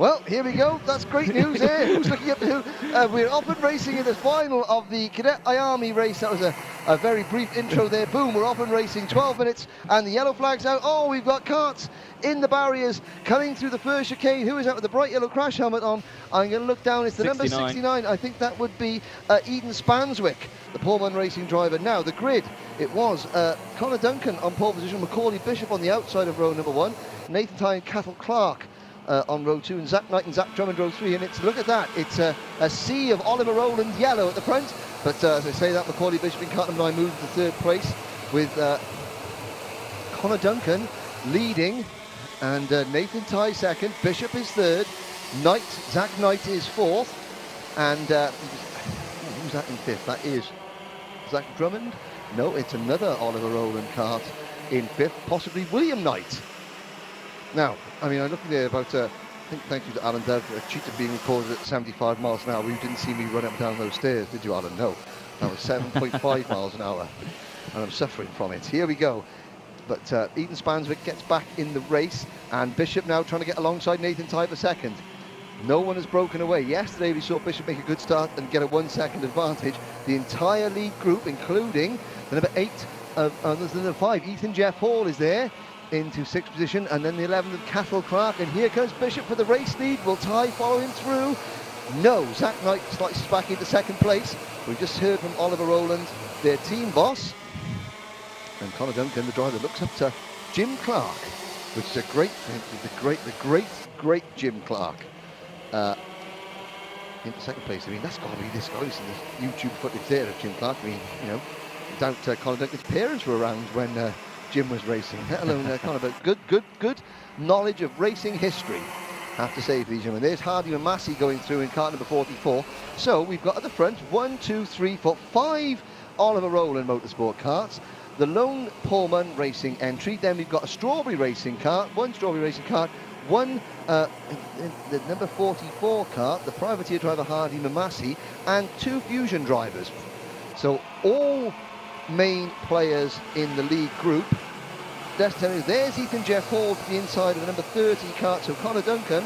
Well, here we go. That's great news there. Who's looking up to who? We're off and racing in the final of the Cadet IAME race. That was a very brief intro there. Boom, we're off and racing. 12 minutes and the yellow flag's out. Oh, we've got karts in the barriers coming through the first chicane. Who is that with the bright yellow crash helmet on? I'm going to look down. It's the 69. number 69. I think that would be Eden Spanswick, the Pullman racing driver. Now, the grid, it was Connor Duncan on pole position, Macaulay Bishop on the outside of row number 1, Nathan Ty and Cathal Clark on row 2, and Zach Knight and Zach Drummond row 3. And it's, look at that, it's a sea of Oliver Rowland yellow at the front. But as I say that, Macaulay Bishop in kart number 9 moved to third place with Connor Duncan leading, and Nathan Ty second, Bishop is third, Zach Knight is fourth, and who's that in fifth? That is Zach Drummond. No, it's another Oliver Rowland kart in fifth, possibly William Knight. Now, I mean, I'm looking there about, I think, thank you to Alan Dove, a cheetah being recorded at 75 miles an hour. You didn't see me run up and down those stairs, did you, Alan? No, that was 7.5 miles an hour, and I'm suffering from it. Here we go. But Eden Spanswick gets back in the race, and Bishop now trying to get alongside Nathan Ty for second. No one has broken away. Yesterday we saw Bishop make a good start and get a 1 second advantage. The entire lead group, including the number 8 the number 5, Ethan Jeff Hall is there into 6th position, and then the 11th of Cathal Clark, and here comes Bishop for the race lead. Will Ty follow him through? No, Zach Knight slices back into 2nd place. We just heard from Oliver Rowland, their team boss, and Connor Duncan, the driver, looks up to Jim Clark, which is the great Jim Clark. Into 2nd place. I mean, that's got to be this guy. This YouTube footage there of Jim Clark. I mean, you know, doubt Connor Duncan's parents were around when Jim was racing, let alone kind of a good knowledge of racing history, I have to say, for these gentlemen. There's Hardy and Massey going through in kart number 44. So we've got at the front 1, 2, 3, 4, 5 Oliver Rowland Motorsport karts, the lone Pullman racing entry. Then we've got a Strawberry racing kart, one Strawberry racing kart, one the number 44 kart, the privateer driver Hardy Massey, and 2 Fusion drivers. So all main players in the lead group. There's Ethan Jeff Hall to the inside of the number 30 kart. So Connor Duncan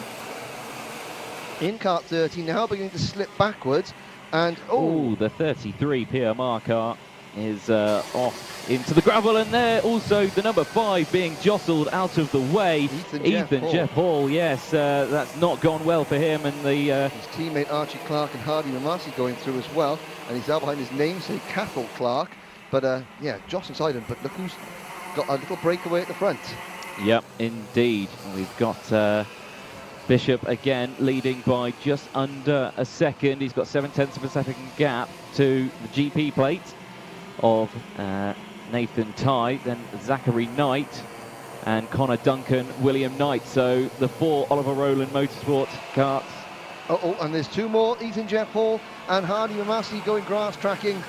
in kart 30 now beginning to slip backwards, and the 33 PMR car is off into the gravel, and there also the number 5 being jostled out of the way. Ethan Jeff Hall, yes, that's not gone well for him, and his teammate Archie Clark and Hardy Massey going through as well, and he's out behind his namesake Cathal Clark. But yeah, Josh inside him, but look who's got a little breakaway at the front. Yep, indeed. We've got Bishop again leading by just under a second. He's got 0.7 of a second gap to the GP plate of Nathan Ty, then Zachary Knight and Connor Duncan, William Knight. So the 4 Oliver Rowland Motorsport karts. And there's 2 more, Ethan Jeff Hall and Hardy Massey going grass tracking.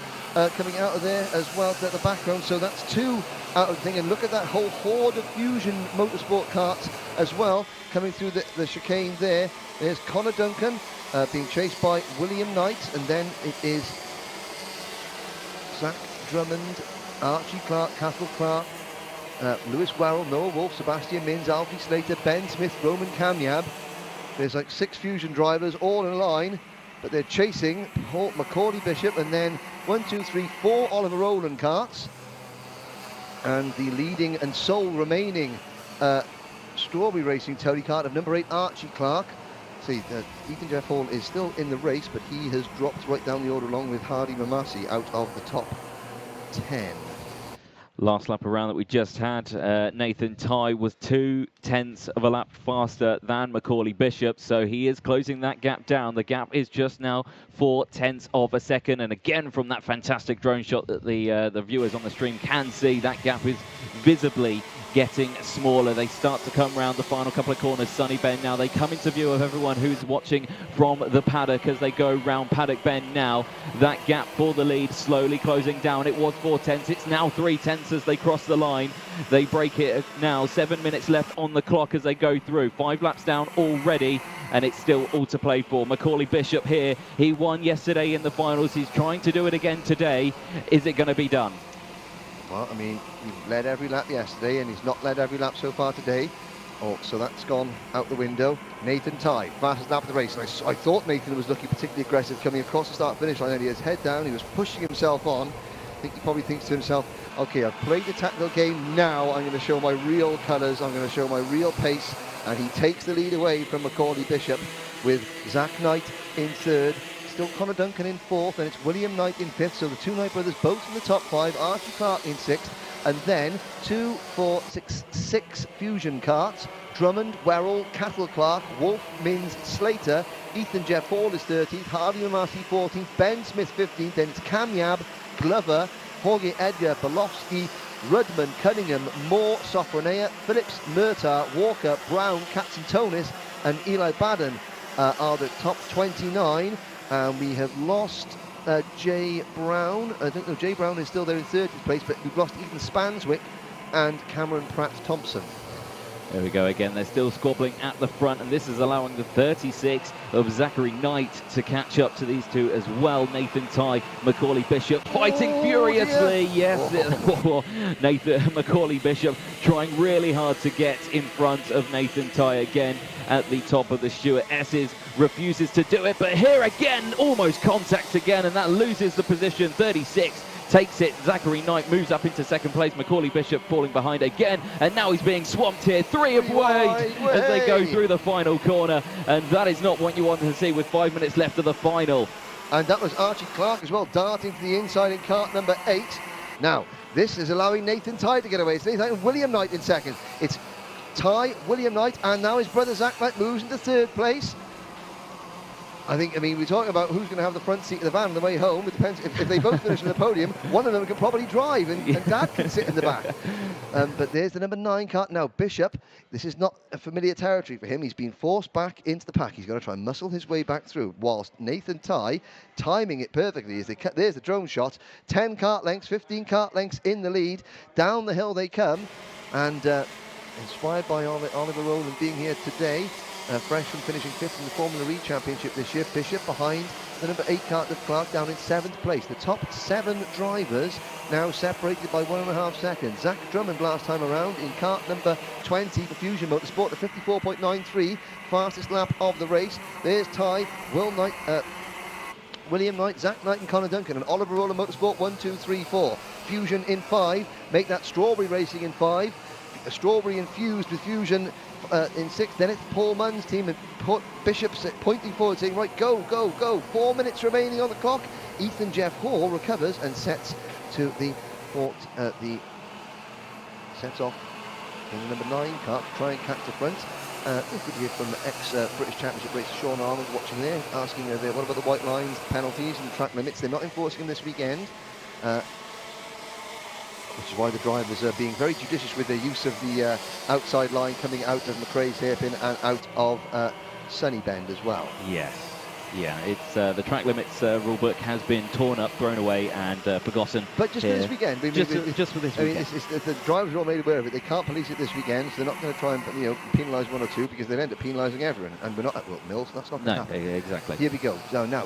Coming out of there as well at the background, so that's 2 out of the thing. And look at that whole horde of Fusion Motorsport karts as well coming through the chicane there. There's Connor Duncan being chased by William Knight, and then it is Zach Drummond, Archie Clark, Cathal Clark, Lewis Warrell, Noah Wolf, Sebastian Mins, Alfie Slater, Ben Smith, Roman Kamyab. There's like 6 Fusion drivers all in line, but they're chasing Macaulay Bishop, and then 1, 2, 3, 4 Oliver Rowland karts, and the leading and sole remaining Strawberry Racing Tony kart of number 8 Archie Clark. See, Ethan Jeff Hall is still in the race, but he has dropped right down the order along with Hardy Massey out of the top 10. Last lap around that we just had, Nathan Ty was 0.2 of a lap faster than Macaulay Bishop, so he is closing that gap down. The gap is just now 0.4 of a second, and again from that fantastic drone shot that the viewers on the stream can see, that gap is visibly getting smaller. They start to come round the final couple of corners. Sunny Bend now, they come into view of everyone who's watching from the paddock as they go round Paddock Bend now. That gap for the lead slowly closing down. It was 0.4, it's now 0.3 as they cross the line. They break it now, 7 minutes left on the clock as they go through. 5 laps down already, and it's still all to play for. Macaulay Bishop here, he won yesterday in the finals. He's trying to do it again today. Is it going to be done? Well, I mean, he led every lap yesterday, and he's not led every lap so far today. Oh, so that's gone out the window. Nathan Tighe, fastest lap of the race. I thought Nathan was looking particularly aggressive coming across the start-finish line. He had his head down, he was pushing himself on. I think he probably thinks to himself, okay, I've played the tactical game, now I'm going to show my real colours, I'm going to show my real pace. And he takes the lead away from Macaulay Bishop with Zach Knight in third. Still Connor Duncan in fourth, and it's William Knight in fifth. So the two Knight brothers both in the top five. Archie Clark in sixth. And then 2, 4, 6, 6 Fusion karts. Drummond, Werrell, Cattle Clark, Wolf, Mins, Slater, Ethan Jeff Hall is 13th, Hardy Marcy 14th, Ben Smith 15th, then it's Cam Yab, Glover, Jorge Edgar, Belofsky, Rudman, Cunningham, Moore, Sofronea, Phillips, Murtagh, Walker, Brown, Katzentonis and Eli Baden are the top 29. And we have lost Jay Brown. I don't know, Jay Brown is still there in 30th place, but we've lost Ethan Spanswick and Cameron Pratt-Thompson. There we go again, they're still squabbling at the front, and this is allowing the 36 of Zachary Knight to catch up to these two as well. Nathan Tighe, Macaulay Bishop fighting furiously. Dear. Yes, Nathan Macaulay Bishop trying really hard to get in front of Nathan Tighe again at the top of the Stewart S's. Refuses to do it, but here again, almost contact again, and that loses the position. 36 takes it. Zachary Knight moves up into second place. Macaulay Bishop falling behind again, and now he's being swamped here. Three of Wade as they go through the final corner, and that is not what you wanted to see with 5 minutes left of the final. And that was Archie Clark as well, darting to the inside in kart number 8. Now, this is allowing Nathan Tighe to get away. It's Nathan and William Knight in second. It's Tighe, William Knight, and now his brother Zach Knight moves into third place. I mean, we're talking about who's going to have the front seat of the van on the way home. It depends. If they both finish in the podium, one of them can probably drive, and Dad can sit in the back. But there's the number 9 kart. Now, Bishop, this is not a familiar territory for him. He's been forced back into the pack. He's going to try and muscle his way back through, whilst Nathan Tighe, timing it perfectly, as there's the drone shot. 10 kart lengths, 15 kart lengths in the lead. Down the hill they come, and inspired by Oliver Rowland being here today, fresh from finishing 5th in the Formula E Championship this year. Bishop behind the number 8 kart of Clark down in 7th place. The top 7 drivers now separated by 1.5 seconds. Zach Drummond last time around in kart number 20 for Fusion Motorsport, the 54.93, fastest lap of the race. There's Tighe, William Knight, Zach Knight and Connor Duncan, and Oliver Rowland Motorsport 1, 2, 3, 4. Fusion in 5, make that Strawberry Racing in 5. Strawberry infused with Fusion in 6. Then it's Paul Munn's team, and Bishop's pointing forward saying, right, go, go, go. 4 minutes remaining on the clock. Ethan Jeff Hall recovers and sets to the sets off in the number 9 kart to try and catch the front. We could hear from ex-British Championship racer Sean Arnold watching there, asking what about the white lines, penalties and track limits. They're not enforcing them this weekend. Which is why the drivers are being very judicious with their use of the outside line coming out of McRae's hairpin and out of Sunny Bend as well. Yes, yeah, it's the track limits rule book has been torn up, thrown away and forgotten. But just for this weekend. Just for this weekend. The drivers are all made aware of it. They can't police it this weekend, so they're not going to try and penalise one or two, because they'll end up penalising everyone. And we're not at Wilton Mills, that's not going to happen. No, exactly. Here we go. So now,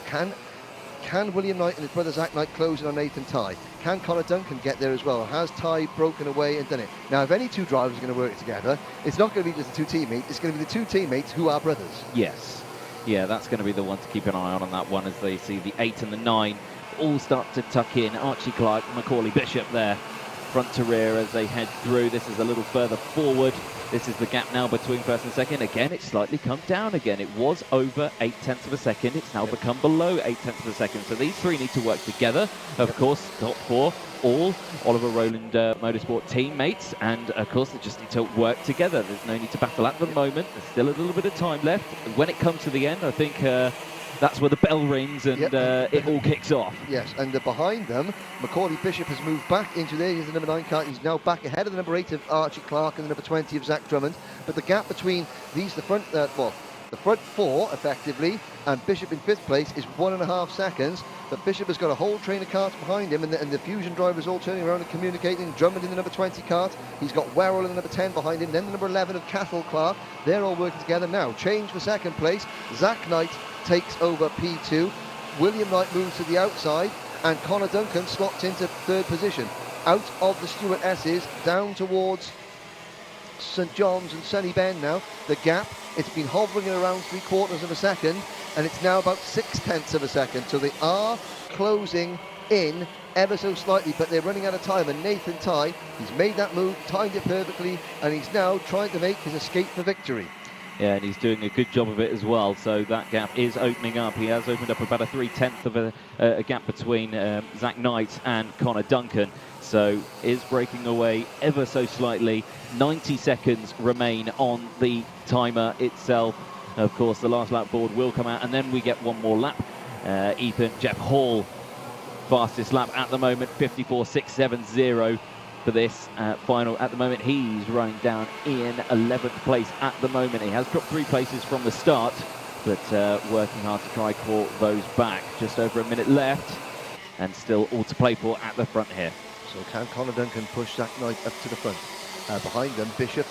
can William Knight and his brother Zach Knight close in on Nathan Tighe? Can Connor Duncan get there as well? Has Tighe broken away and done it? Now, if any two drivers are going to work together, it's not going to be just the two teammates, it's going to be the two teammates who are brothers. Yes. Yeah, that's going to be the one to keep an eye on that one, as they see the 8 and the 9 all start to tuck in. Archie Clark, Macaulay Bishop there, front to rear as they head through. This is a little further forward. This is the gap now between first and second. Again, it's slightly come down again. It was over 0.8 of a second. It's now become below 0.8 of a second. So these three need to work together. Of course, top 4, all Oliver Rowland Motorsport teammates. And of course, they just need to work together. There's no need to battle at the moment. There's still a little bit of time left. And when it comes to the end, I think that's where the bell rings and it all kicks off. Yes, and behind them, Macaulay Bishop has moved back into there. He's the number 9 kart. He's now back ahead of the number 8 of Archie Clark and the number 20 of Zach Drummond. But the gap between these, the front 4 effectively, and Bishop in 5th place is 1.5 seconds. But Bishop has got a whole train of karts behind him, and the Fusion drivers all turning around and communicating. Drummond in the number 20 kart. He's got Werrell in the number 10 behind him. Then the number 11 of Cattle Clark. They're all working together now. Change for second place. Zach Knight takes over P2. William Knight moves to the outside, and Connor Duncan slots into 3rd position. Out of the Stewart S's, down towards St John's and Sunny Bend now. The gap, it's been hovering around 3/4 of a second, and it's now about 6/10 of a second. So they are closing in ever so slightly, but they're running out of time. And Nathan Tye, he's made that move, timed it perfectly, and he's now trying to make his escape for victory. Yeah, and he's doing a good job of it as well. So that gap is opening up. He has opened up about a 3/10 of a gap between Zach Knight and Connor Duncan. So is breaking away ever so slightly. 90 seconds remain on the timer itself. Of course, the last lap board will come out, and then we get one more lap. Ethan Jeff Hall, fastest lap at the moment, 54.670 for this final. At the moment, he's running down in 11th place at the moment. He has dropped 3 places from the start, but working hard to try and claw those back. Just over a minute left, and still all to play for at the front here. So can Connor Duncan push Zach Knight up to the front? Behind them, Bishop,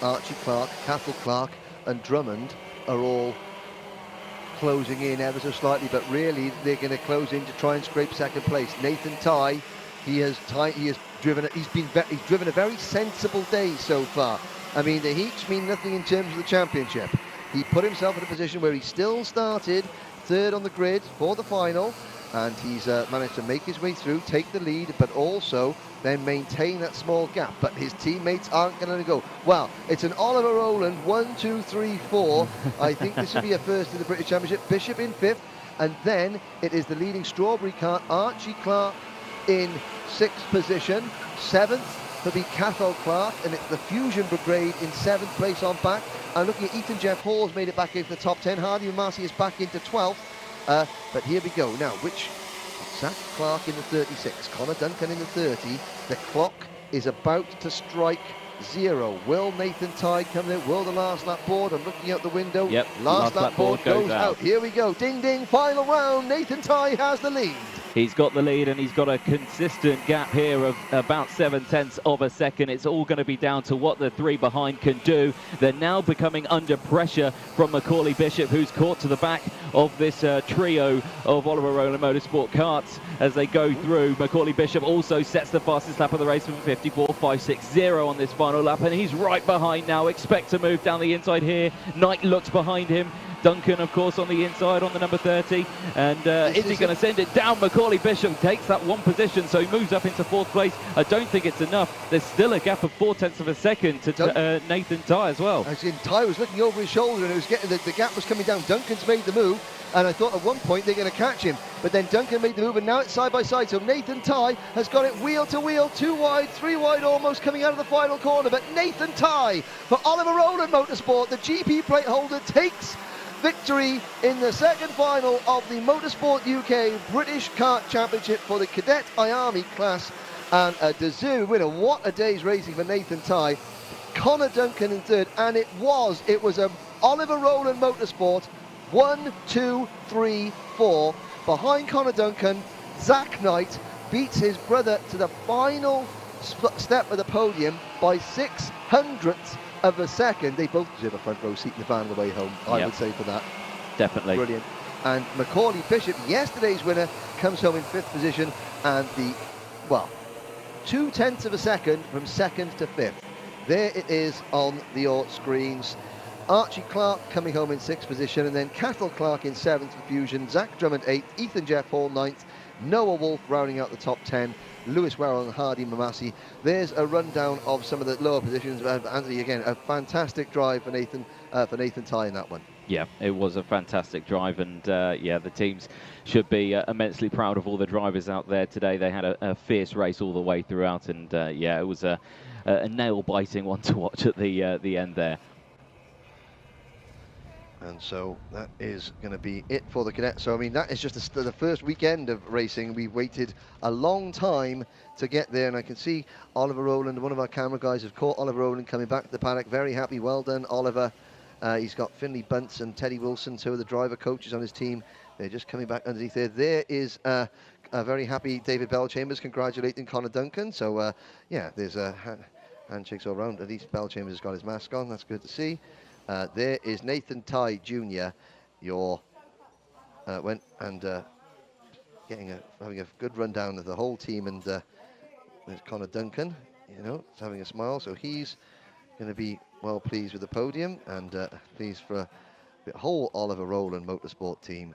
Archie Clark, Cathal Clark and Drummond are all closing in ever so slightly, but really they're going to close in to try and scrape second place. Nathan Tye, he's driven a very sensible day so far. I mean, the heats mean nothing in terms of the championship. He put himself in a position where he still started third on the grid for the final, and he's managed to make his way through, take the lead, but also then maintain that small gap. But his teammates aren't going to go. Well, it's an Oliver Rowland 1, 2, 3, 4. I think this will be a first in the British Championship. Bishop in 5th, and then it is the leading Strawberry Kart, Archie Clark, in 6th position. 7th will be Cathal Clark, and it's the Fusion Brigade in 7th place on back. And looking at Ethan Jeff Hall's made it back into the top 10. Hardy Marcy is back into 12th. But here we go. Now, Zach Clark in the 36, Connor Duncan in the 30. The clock is about to strike 0. Will Nathan Tye come in? Will the last lap board? I'm looking out the window. Yep, last lap board goes out. Here we go. Ding, ding, final round. Nathan Tye has the lead. He's got the lead, and he's got a consistent gap here of about 7/10 of a second. It's all going to be down to what the 3 behind can do. They're now becoming under pressure from Macaulay Bishop, who's caught to the back of this trio of Oliver Rowland Motorsport karts as they go through. Macaulay Bishop also sets the fastest lap of the race with 54.560 on this final lap, and he's right behind now. Expect to move down the inside here. Knight looks behind him. Duncan, of course, on the inside on the number 30. And is he going to send it down? Macaulay Bishop takes that 1 position, so he moves up into 4th place. I don't think it's enough. There's still a gap of 0.4 of a second to Nathan Tye as well. As in, Tye was looking over his shoulder, and it was getting the gap was coming down. Duncan's made the move, and I thought at one point they're going to catch him. But then Duncan made the move, and now it's side by side. So Nathan Tye has got it wheel to wheel, 2 wide, 3 wide almost, coming out of the final corner. But Nathan Tye for Oliver Rowland Motorsport, the GP plate holder, takes victory in the second final of the Motorsport UK British Kart Championship for the Cadet IAME class, and a deserving winner. What a day's racing for Nathan Tye. Connor Duncan in 3rd, and it was a Oliver Rowland Motorsport 1, 2, 3, 4. Behind Connor Duncan, Zach Knight beats his brother to the final step of the podium by 600ths of a second. They both deserve a front row seat in the van on the way home, I would say, for that. Definitely. Brilliant. And Macaulay Bishop, yesterday's winner, comes home in 5th position, and 0.2 of a second from 2nd to 5th. There it is on your screens. Archie Clark coming home in 6th position, and then Cathal Clark in 7th for Fusion, Zach Drummond 8th, Ethan Jeff Hall 9th, Noah Wolf rounding out the top 10, Lewis Warrell and Hardy Mamasi. There's a rundown of some of the lower positions. Anthony, again, a fantastic drive for Nathan Tye in that one. Yeah, it was a fantastic drive, and yeah, the teams should be immensely proud of all the drivers out there today. They had a fierce race all the way throughout, and yeah, it was a nail-biting one to watch at the end there. And so that is going to be it for the Cadet. So, I mean, that is just the first weekend of racing. We waited a long time to get there, and I can see Oliver Rowland, one of our camera guys, have caught Oliver Rowland coming back to the paddock. Very happy. Well done, Oliver. He's got Finley Bunce and Teddy Wilson, two of the driver coaches on his team. They're just coming back underneath there. There is a very happy David Bellchambers congratulating Connor Duncan. So, yeah, there's handshakes all around. At least Bellchambers has got his mask on. That's good to see. There is Nathan Tye Jr. Went and having a good rundown of the whole team, and there's Connor Duncan, having a smile. So he's going to be well pleased with the podium and pleased for the whole Oliver Rowland Motorsport team.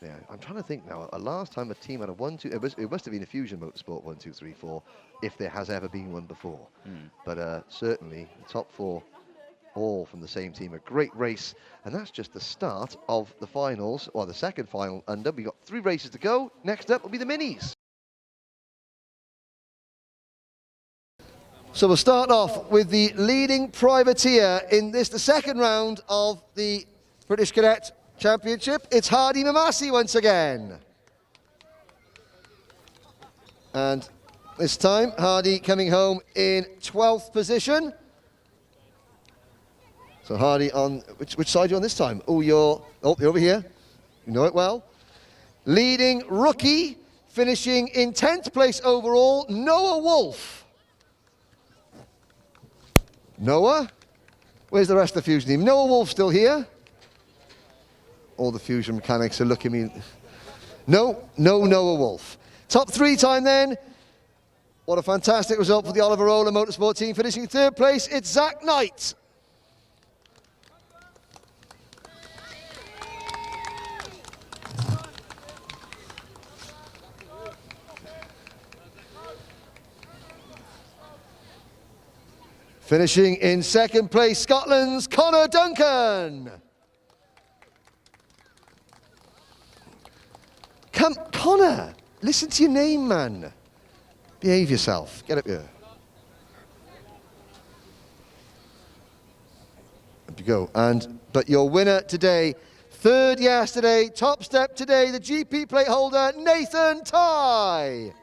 Yeah, I'm trying to think now. Last time a team had a 1-2, it must have been a Fusion Motorsport 1, 2, 3, 4, if there has ever been one before. But certainly, the top 4 all from the same team. A great race, and that's just the start of the finals, or the second final under. We've got 3 races to go. Next up will be the minis. So we'll start off with the leading privateer in this, the second round of the British Cadet Championship. It's Hardy Mamasi once again. And this time, Hardy coming home in 12th position. So Hardy on, which side are you on this time? Oh, you're over here. You know it well. Leading rookie, finishing in 10th place overall, Noah Wolf. Noah? Where's the rest of the Fusion team? Noah Wolf still here? All the Fusion mechanics are looking at me. No Noah Wolf. Top 3 time then. What a fantastic result for the Oliver Rowland Motorsport team. Finishing 3rd place, it's Zach Knight. Finishing in 2nd place, Scotland's Connor Duncan. Come, Connor, listen to your name, man. Behave yourself. Get up here. Up you go. But your winner today, 3rd yesterday, top step today, the GP plate holder, Nathan Tye.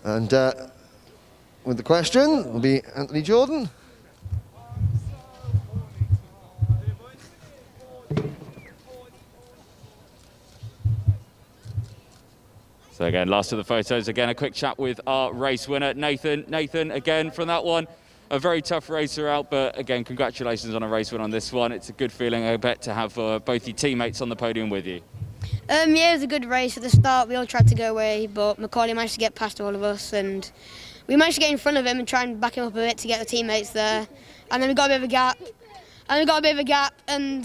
And with the question will be Anthony Jordan. So again, last of the photos. Again, a quick chat with our race winner, Nathan. Nathan, again, from that one, a very tough race throughout, but again, congratulations on a race win on this one. It's a good feeling, I bet, to have both your teammates on the podium with you. Yeah, it was a good race at the start. We all tried to go away, but Macaulay managed to get past all of us, and we managed to get in front of him and try and back him up a bit to get the teammates there. And then we got a bit of a gap, and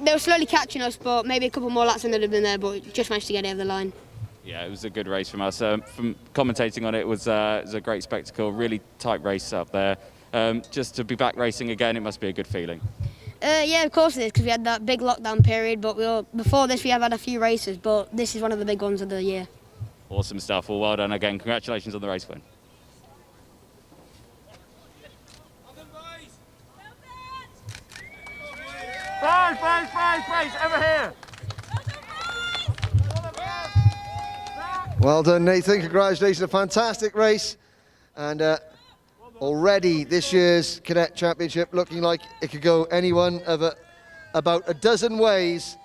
they were slowly catching us, but maybe a couple more laps and they'd have been there, but just managed to get over the line. Yeah, it was a good race from us. From commentating on it, it was a great spectacle, really tight race up there. Just to be back racing again, it must be a good feeling. Yeah, of course it is, because we had that big lockdown period, but before this we have had a few races, but this is one of the big ones of the year. Awesome stuff. Well, well done again. Congratulations on the race win. Face, over here. Well done, Nathan. Congratulations, a fantastic race. And already this year's Cadet Championship looking like it could go any one of about a dozen ways.